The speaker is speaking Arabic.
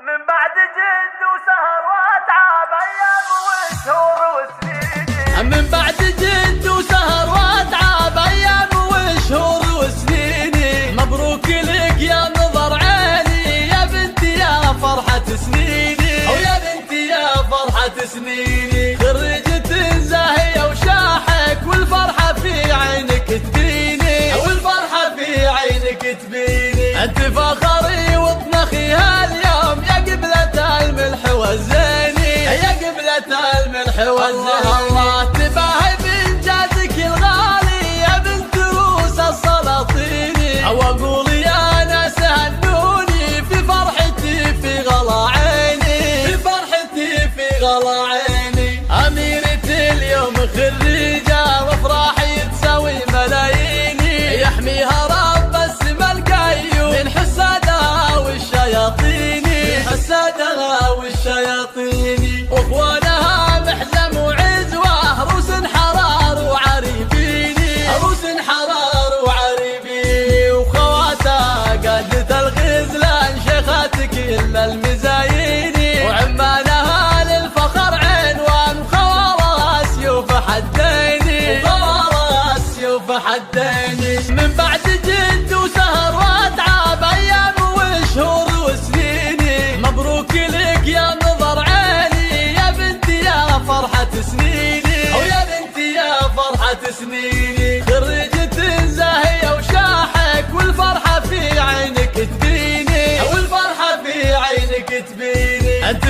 من بعد جد وسهر واتعب ايام وشهور وسنين. من بعد جد وسهر واتعب ايام وشهور وسنين. مبروك لك يا نظر عيني يا بنتي يا فرحة سنيني، او يا بنتي يا فرحة سنيني. خريجة زاهية وشاحك والفرحة في عينك تبيني، والفرحة في عينك تبيني. انت فخري وطنخي هاليوم يا قبلة الملح والزيني، يا قبلة الملح والزيني. الله تباهي بإنجازك الغالي يا بنت روس السلاطيني. او اقول يا ناس هنوني في فرحتي في غلا عيني، في فرحتي في غلا عيني. اميرة اليوم خريجة وافراحي تساوي ملاييني. يحميها رب السما القيوم من حسادها والشياطين، من حسادها والشياطين. واخوانها محزم وعزوة روس حرار وعريبيني، روس حرار وعريبيني. وخواتها قادة الغزلان شيخات كل المزايين. وعمانها للفخر عنوان وخوارها سيوف حديني، وخوارها سيوف حديني. من بعد جد وسهر واتعب ايام وشهور وسنيني. مبروك لك يا نظر عيني يا بنتي يا فرحة سنيني، او يا بنتي يا فرحة سنيني. خريجة زاهية وشاحك والفرحة في عينك تبيني، والفرحة في عينك تبيني. انت